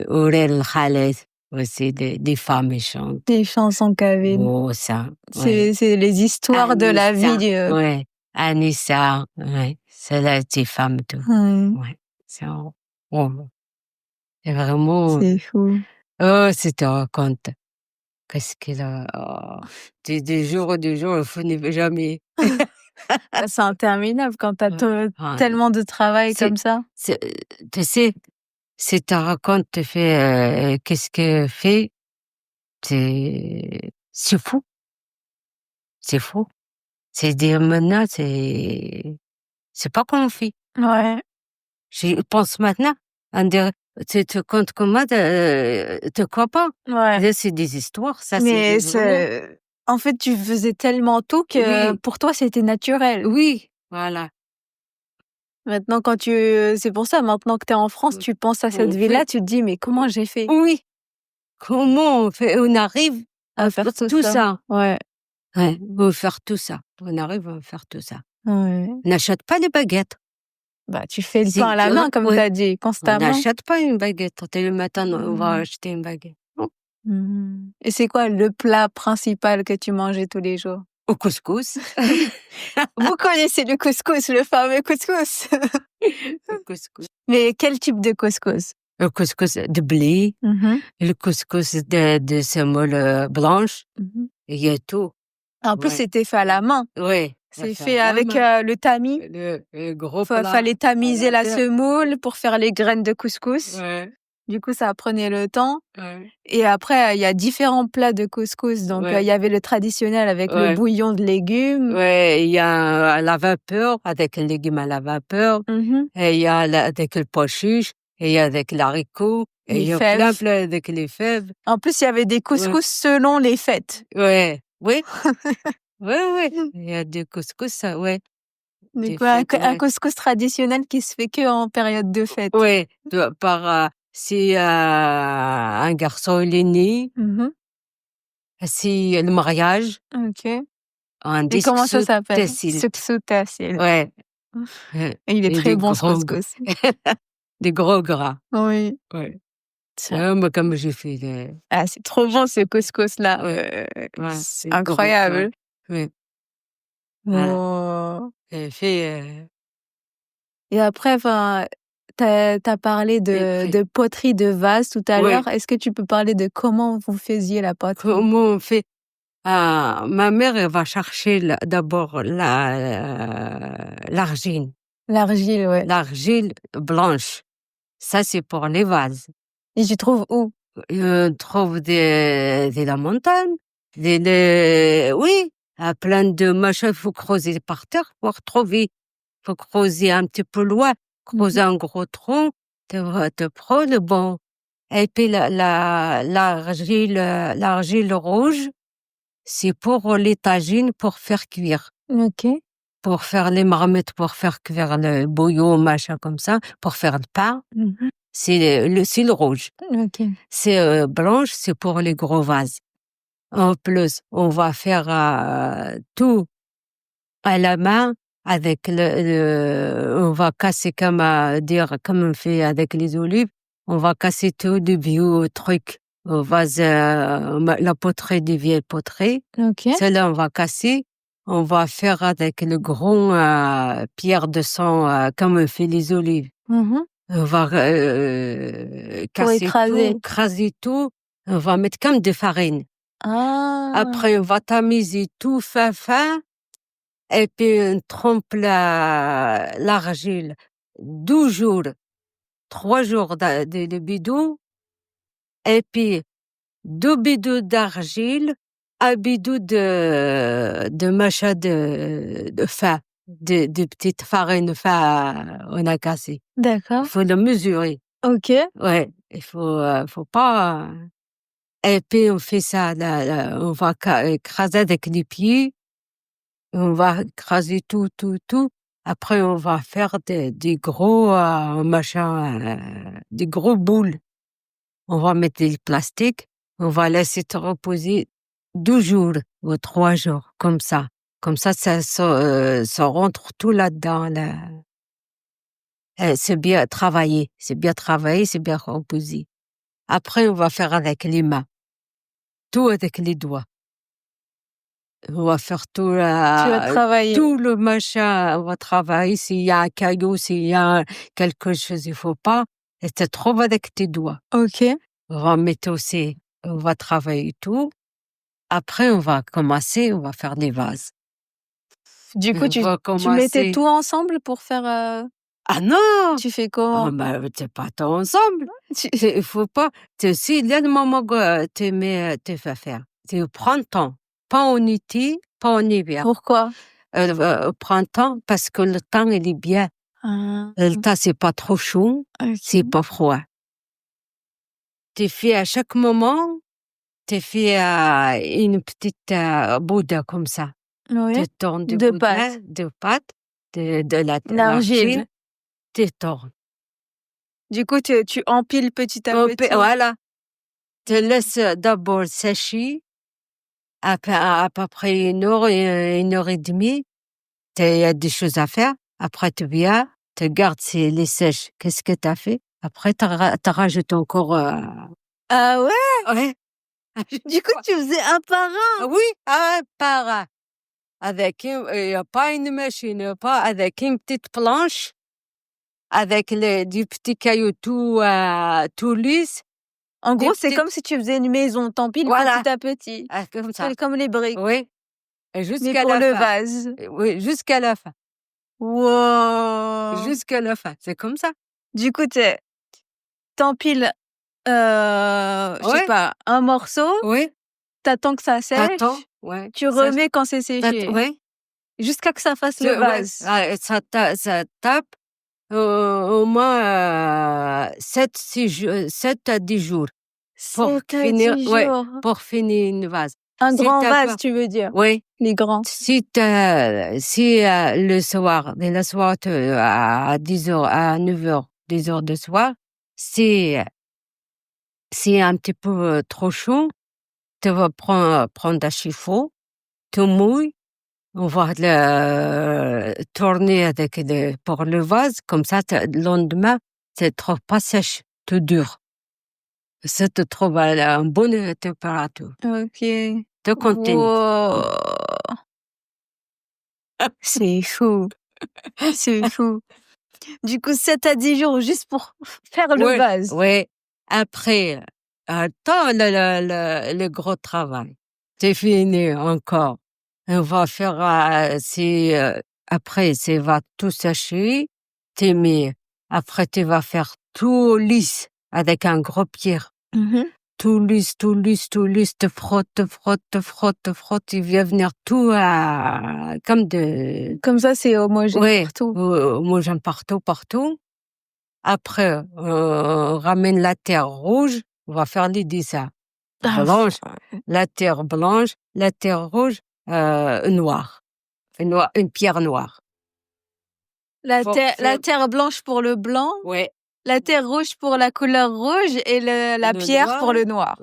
Ourel Khaled, aussi des femmes ils chantent. Les chansons kabyles. Oh ça, ouais. C'est les histoires de la vie Anissa, de. ouais. Anissa, ouais. C'est la petite femme, tout. Mmh. Ouais. Oh, c'est vraiment, C'est fou. oh, si tu racontes, qu'est-ce qu'il a, oh, des jours, il finit jamais. Bah, c'est interminable quand tu as Ouais. Ah, tellement de travail c'est, comme ça. c'est, tu sais, si tu racontes, tu fais, qu'est-ce que fait, c'est fou, c'est fou. C'est dire maintenant, c'est pas qu'on fait. Ouais. J'y pense maintenant. On dirait, tu te comptes comment, te crois pas? Ouais. Là, c'est des histoires, ça, c'est Mais des vraiment. en fait, tu faisais tellement tout que Oui, pour toi, c'était naturel. oui, voilà. Maintenant, c'est pour ça, maintenant que tu es en France, tu penses à cette On fait, vie-là, tu te dis: «Mais comment j'ai fait oui, comment on arrive à à faire faire tout tout ça?» ça? Ouais, Ouais, on faire tout ça. On arrive à faire tout ça. ouais. On n'achète pas des baguettes. Bah, tu fais le pain à Si, la main, comme tu ouais, as dit, on constamment. n'achète pas une baguette. Dès le matin, on va Mmh. acheter une baguette. Non. Mmh. Et c'est quoi le plat principal que tu mangeais tous les jours? Au couscous. Vous connaissez le couscous, le fameux couscous? Le couscous. Mais quel type de couscous? Le couscous de blé, Mmh. le couscous de semoule blanche, Mmh. il y a tout. En plus, Ouais, c'était fait à la main. ouais, ça C'est fait à fait la avec, main. le tamis. Le gros plat Fallait à tamiser la la terre. semoule pour faire les graines de couscous. Ouais, Du coup, ça prenait le temps. ouais, Et après, il y a différents plats de couscous. Donc, il ouais, y avait le traditionnel avec le ouais. bouillon de légumes. Ouais, il y a à la vapeur, avec les légumes à la vapeur, Mmh. et il y a avec le pois chiche, et il y a avec l'haricot, et il Les y a plein, fèves. plein avec les fèves. En plus, il y avait des Ouais, couscous selon les fêtes. ouais, oui, ouais, ouais. Il y a du couscous, ça, ouais, Du des coup, fêtes, un ouais. couscous traditionnel qui se fait que en période de fête. Ouais, si un garçon il est né, Mmh. si le mariage, OK. un Et comment ça disque s'appelle? tessile. Succotassile. Ouais, Et il est et très bon ce couscous. des gros gras. Oui. Ouais. Tiens. Ouais, moi, comme j'ai fait des, Ah, c'est trop bon ce couscous-là. ouais, ouais, C'est des gros gras. incroyable. Oui, voilà. Oh. J'ai fait, Et après, enfin, tu as parlé et de puis, poterie de vase tout à ouais, l'heure. Est-ce que tu peux parler de comment vous faisiez la poterie? comment on fait? Ah, ma mère, elle va chercher d'abord l'argile, L'argile, ouais. l'argile blanche. Ça, c'est pour les vases. Et tu trouves où? On trouve de la montagne, oui, plein de machins. Il faut creuser par terre pour trouver. Faut creuser un petit peu loin, creuser Mmh. un gros trou, te prends le bon. Et puis l'argile rouge, c'est pour les tagines pour faire cuire, OK. pour faire les marmites, pour faire cuire le bouillon, machin comme ça, pour faire le pain. Mmh. C'est le rouge. OK. C'est blanche, c'est pour les gros vases. En plus, on va faire tout à la main avec on va casser comme on fait avec les olives, on va casser tout de vieux trucs, vase, la poterie des vieilles poteries. OK. Celle-là, on va casser, on va faire avec le gros pierre de sang, comme on fait les olives. Mmh. On va Pour casser tout, écraser. craser tout, on va mettre comme de farine. Ah! Après, on va tamiser tout fin, fin. Et puis on trempe l'argile 12 jours, 3 jours de bidon, et puis 2 bidons d'argile, 1 bidon de machin de fin, de petite farine fin, on a cassé. Il D'accord. faut le mesurer. OK. Ouais, faut pas, et puis on fait ça, on va écraser avec les pieds. On va écraser tout, tout, tout. Après, on va faire des gros machins, des gros boules. On va mettre des plastiques. On va laisser te reposer 2 jours ou 3 jours, comme ça. Comme ça rentre tout là-dedans. Là. C'est bien travaillé. C'est bien travaillé, c'est bien reposé. Après, on va faire avec les mains. Tout avec les doigts. On va faire Tu vas travailler. tout le machin, on va travailler. S'il y a un caillou, s'il y a quelque chose, il faut pas. Et tu trouves avec tes doigts. OK. On va mettre aussi, on va travailler tout. Après, on va commencer, on va faire des vases. Du coup, On va tu mettais commencer. tout ensemble pour faire, Ah non! tu fais Ah, comment? ben, c'est pas tout ensemble. Tu Il faut pas, s'il y a le moment que tu mets, tu fais faire. Tu prends le temps. Pas en été, pas en hiver. Pourquoi? au printemps, parce que le temps, il est bien. Ah, Le temps, c'est pas trop chaud, c'est ok. pas froid. Tu fais à chaque moment, tu fais une petite boudin comme ça. Tu Oui, tournes du de boudin, pâte, de pâte, de l'argile, l'argile. tu tournes. Du coup, tu empiles petit à petit. Voilà, tu laisses d'abord sécher, à peu près 1 heure, 1 heure et demie. Il y a des choses à faire. Après, tu viens, tu gardes les sèches. Qu'est-ce que tu as fait? Après, tu rajoutes encore. Ah ouais? Ouais. Du coup, tu faisais un par un? Oui, par avec pas une machine, pas avec une petite planche, avec du petit caillou tout lisse, En des gros, c'est petites. comme si tu faisais une maison, t'empiles Voilà, petit à petit. comme ça. C'est comme les briques, Oui, et mais jusqu'à pour la le fin. vase. Oui, jusqu'à la fin. Wow! Jusqu'à la fin, c'est comme ça. Du coup, t'empiles, je sais Ouais, pas, un morceau, oui, t'attends que ça t'attends, sèche, ouais, tu ça, remets quand c'est séché, ouais, jusqu'à que ça fasse le ouais, vase. ça tape au moins 7 à 10 jours pour 7 à finir, 10 ouais, jours. pour finir une vase. Un Si grand t'as vase, pas, tu veux dire? oui, Les grands. si le soir, dès le soir, à 10 heures, à 9 heures, 10 heures de soir, si c'est un petit peu trop chaud, tu vas prendre un chiffon, tu mouilles, on va tourner pour le vase, comme ça, le lendemain, c'est trop pas sèche, tout dur. Ça te trouve à une bonne température. OK. Te continue. Wow! C'est fou, c'est fou. Du coup, 7 à 10 jours juste pour faire le Ouais, vase. ouais. Après, attends le gros travail. C'est fini encore. On va faire, après, ça va tout sécher. Après, tu vas faire tout lisse avec un gros pierre. Mmh. Tout lisse, tout lisse, tout lisse. Te frotte, te frotte, te frotte, te frotte. Il va venir tout comme de. Comme ça, c'est homogène Ouais, partout. moi j'aime partout, partout. Après, on ramène la terre rouge, on va faire les dessins. Ah, Blanche, la terre blanche, la terre rouge, noire. Une pierre noire. Faut la faire, terre blanche pour le blanc, ouais, la terre rouge pour la couleur rouge et la le pierre noir, pour le noir.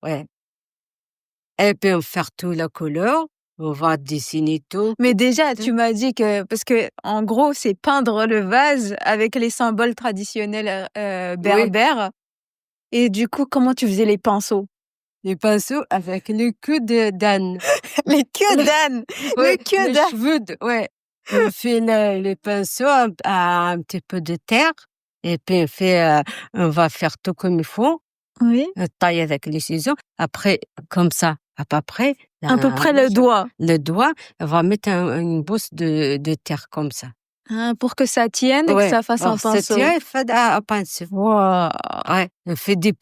ouais. Et puis on fait toute la couleur, on va dessiner tout. Mais déjà, tu m'as dit que parce que en gros, c'est peindre le vase avec les symboles traditionnels, Oui, berbères et du coup, comment tu faisais les pinceaux? les pinceaux avec le queue d'âne. Les queues d'âne! Ouais, Le queue les d'âne! cheveux ouais. On fait les pinceaux à un petit peu de terre et puis on va faire tout comme il faut, Oui, tailler avec les ciseaux. Après, comme ça, à peu près, à peu près le machin, doigt, le doigt, on va mettre une bosse de terre comme ça. hein, pour que ça tienne et que Ouais, ça fasse un alors ça pinceau. tient, il fait un pinceau. Waouh! Ouais, on fait des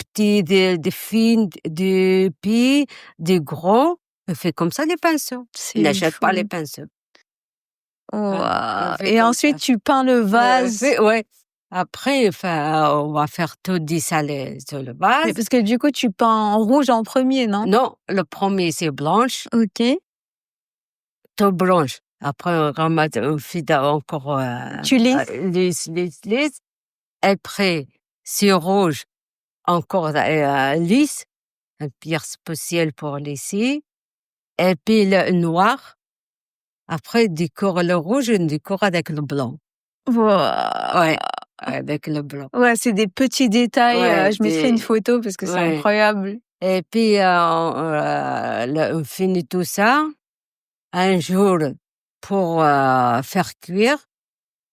fines, des petits, des gros. On fait comme ça les pinceaux. On C'est n'achète pas les fou. pinceaux. Ouais, on Waouh! fait Et comme ça. ensuite, tu peins le vase. Ouais. Après, enfin, on va faire tout dessaler sur le Mais vase. parce que du coup, tu peins en rouge en premier, non? Non, le premier c'est blanche, OK. tout blanche. Après, on ramasse, on fait encore Tu lisses? lisse, lisse, lisse. Après, c'est rouge, encore lisse, un pierre spécial pour lisser. Et puis le noir. Après, décore le rouge, on décore avec le blanc. Waouh! Ouais, avec le blanc. Ouais, c'est des petits détails, Ouais, je mettrai une photo parce que c'est ouais. incroyable. Et puis, on finit tout ça. Un jour, pour faire cuire,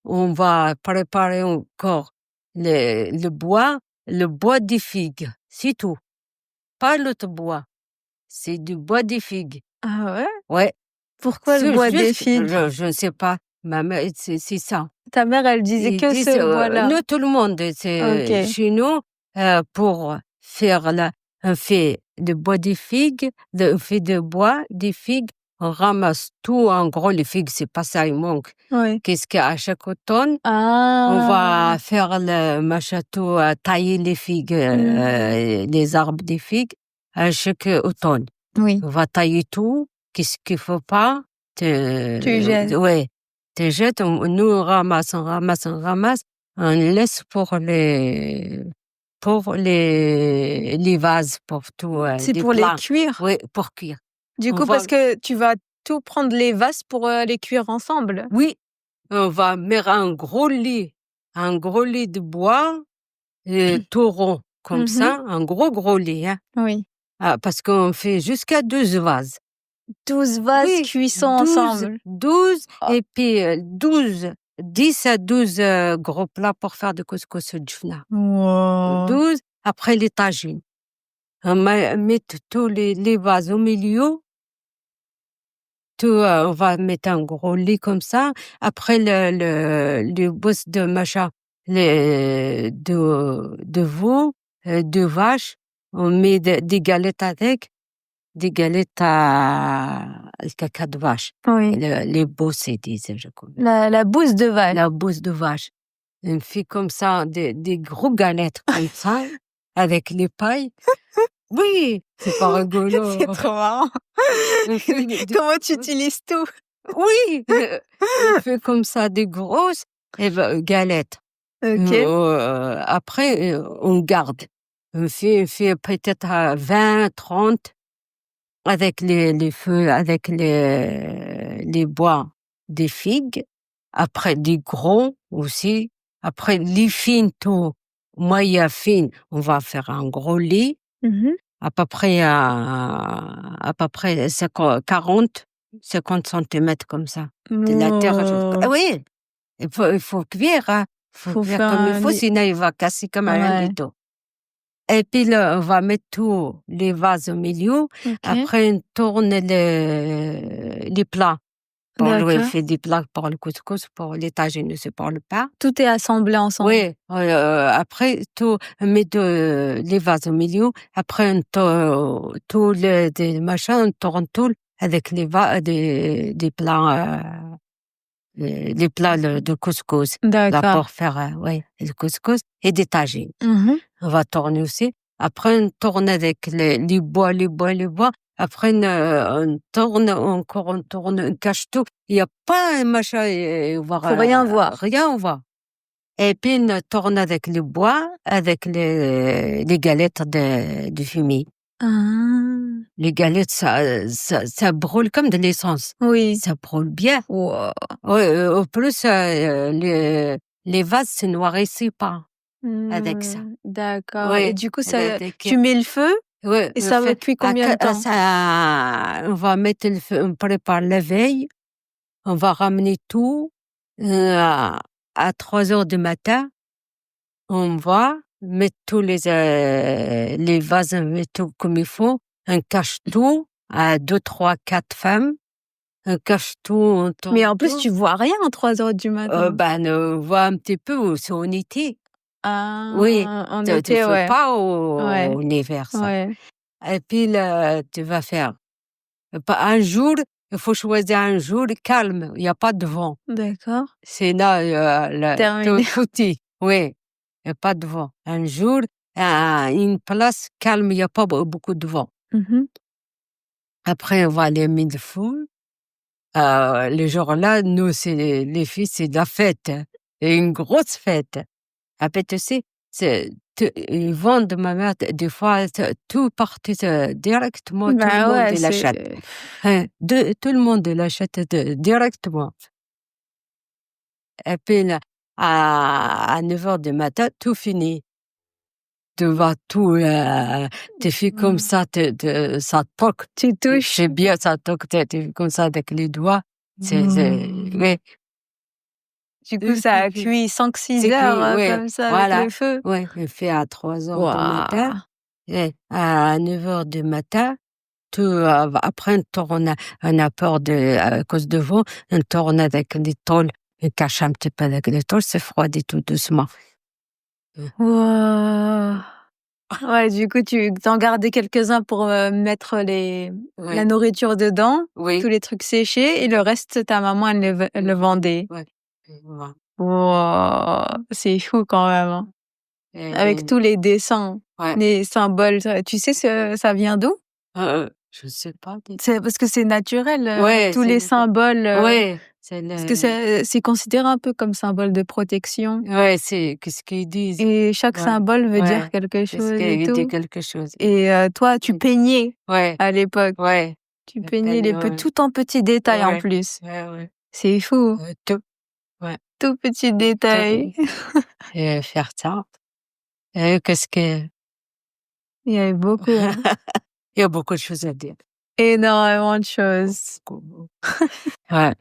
on va préparer encore le bois des figues. C'est tout. Pas l'autre bois. C'est du bois des figues. Ah ouais? Ouais. Pourquoi le bois des figues? Je ne sais pas. Ma mère, c'est ça. Ta mère, elle disait Ils que disent, ce bois-là. nous, tout le monde, c'est OK. chez nous, pour faire on fait de bois des figues, on fait de bois des figues, on ramasse tout. En gros, les figues, c'est pas ça, il manque. Oui. Qu'est-ce qu'à chaque automne, on Ah. va faire le machato, tailler les figues, les arbres des figues, à chaque automne. Oui. On va tailler tout. Qu'est-ce qu'il faut pas? Tu jettes. Ouais. Tu jettes, nous, on ramasse, on laisse pour les vases, pour tout, C'est les pour les plats. cuire? Oui, pour cuire. Du On coup, va- parce que tu vas tout prendre les vases pour les cuire ensemble? Oui, on va mettre un gros lit de bois, tout rond, comme ça, un gros lit, hein. Oui. Ah, parce qu'on fait jusqu'à 12 vases. 12 vases Oui, cuissons 12, ensemble. 12 Oh. et puis 10 à 12 gros plats pour faire du couscous djufna. Wow. 12, après les tagines. On met tous les vases au milieu. Tout, on va mettre un gros lit comme ça. Après le boss de machin, de veau, de vache, on met des galettes avec, des galettes à caca de vache. Oui. Les bosses, ils disent, je connais. La bouse de vache. La bouse de vache. Une fille comme ça, des gros galettes comme ça, avec les pailles. Oui, c'est pas rigolo. C'est trop marrant. Comment tu utilises tout? Oui, on fait comme ça des grosses galettes. Ok. Après, on garde. On fait peut-être à 20, 30 avec les feux, avec les bois des figues. Après, des gros aussi. Après, les fines, tout. Moyen fine, on va faire un gros lit. À peu près 50 centimètres comme ça. De la terre. Ah oui, il faut cuire, hein. Faut cuire faire comme il un faut, lit. sinon il va casser comme rien Ouais. du tout. Et puis là, on va mettre tous les vases au milieu. Ok. Après, on tourne les plats. Pour D'accord. on fait des plats pour le couscous, pour les tagines, c'est pour le pain. Tout est assemblé ensemble. Oui, après tout, on met les vases au milieu. Après, on tous des machins, on tourne tout avec les des plats, les plats de couscous. Là, D'accord. pour faire, le couscous et des tagines. On va tourner aussi. Après, on tourne avec les bois. Après, on tourne encore, on cache tout. Il n'y a pas un machin, Faut rien voir. Rien, on voit. Et puis, on tourne avec le bois, avec les galettes de fumée. Ah. Les galettes, ça brûle comme de l'essence. Oui. Ça brûle bien. Wow. Ouais, au plus, les vases se noircissent pas avec ça. D'accord. Ouais, Et du coup, avec, tu mets le feu ouais, et ça va cuire combien de temps? on va mettre le feu, on prépare la veille, on va ramener tout à 3 heures du matin. On va mettre tous les vases, on met tout comme il faut. On cache tout à 2, 3, 4 femmes. On cache tout, on tourne Mais en plus, tout. tu vois rien à 3 heures du matin. On voit un petit peu, c'est en été. Ah. Oui, En tu été, fais ouais. pas Ouais. en hiver, ça. Ouais. Et puis là, tu vas faire un jour, il faut choisir un jour calme, il y a pas de vent. D'accord. C'est là, Terminé. tout dit. Oui, il y a pas de vent. Un jour, une place calme, il y a pas beaucoup de vent. Après, on va aller mettre le feu. Les jours-là, nous, c'est les filles, c'est de la fête, hein. Et une grosse fête. Après, tu sais, ils vendent, ma mère, des fois, tout partait directement, tout le Bah monde ouais, l'achète. Hein, tout le monde l'achète directement. Et puis, là, à 9 heures du matin, tout fini. Tu vas tout, tu fais comme ça, ça toque. tu touches. C'est bien, ça toque, tu fais comme ça avec les doigts. Oui. Du coup, ça a cuit 5-6 heures Ouais, comme ça voilà. avec le feu. Ouais, on fait à 3 heures du Waouh. matin. Et à 9 heures du matin, tout, après, on tourne, on a peur à cause de vent, on tourne avec les tôles, on cache un petit peu avec les tôles, c'est froid et tout doucement. Waouh. Ouais, du coup, tu en gardais quelques-uns pour, mettre la Ouais, nourriture dedans, oui, tous les trucs séchés et le reste, ta maman, elle le vendait. ouais, et voilà. Waouh! C'est fou quand même, hein. Avec Et tous les dessins, ouais, les symboles, tu sais ça vient d'où? je sais pas du C'est parce que c'est naturel, ouais, tous les symboles, ouais, c'est parce que le c'est considéré un peu comme symbole de protection ouais, c'est qu'est-ce qu'ils disent. et chaque Ouais, symbole veut dire ouais, quelque qu'est-ce chose et qu'il dit tout quelque chose. et toi, tu Oui, peignais ouais, à l'époque. ouais, Tu le peignais peigne, les tout en petits détails en ouais, plus. ouais, ouais, C'est fou, tout, ouais, tout petits tout détails. et faire ça. Qu'est-ce que Il y avait beaucoup, hein, il y a beaucoup de choses à dire. énormément de choses. Beaucoup. Ouais,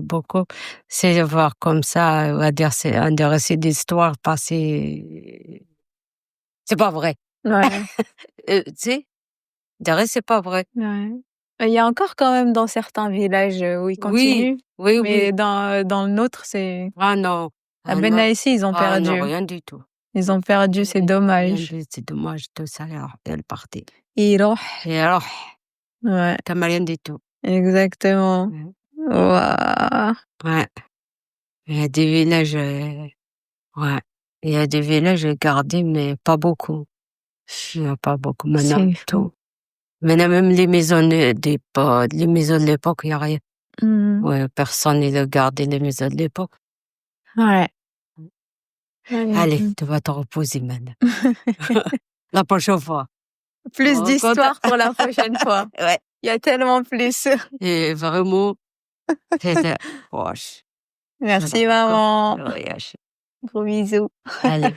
beaucoup. C'est de voir comme ça, on va dire, c'est un des récits d'histoire passés. C'est pas vrai. Ouais, Tu sais? Derrière, c'est pas vrai. ouais. Il y a encore quand même dans certains villages, où ils Oui, continuent, oui, mais oui. dans le nôtre, c'est Ah non, à ah non, Benaïssa, ils ont ah non, perdu. rien du tout. Ils ont perdu, c'est Rien dommage. du c'est dommage, tout ça, alors, elle partait. يروح. Et alors, Ouais, comme rien du tout. exactement. Mmh. Waouh! Ouais, il y a des villages, ouais, il y a des villages gardés, mais pas beaucoup. Il y en a pas beaucoup maintenant, C'est tout. fou. Maintenant, même les maisons de l'époque, il y a rien. Mmh. Ouais, personne ne gardé les maisons de l'époque. Ouais. Mmh. Ouais, Allez, tu vas te reposer maintenant. La prochaine fois, plus on raconte. d'histoires pour la prochaine fois. Ouais, Il y a tellement plus. et vraiment, c'était proche. Merci D'accord. maman. Voyage. Gros bisous. Allez.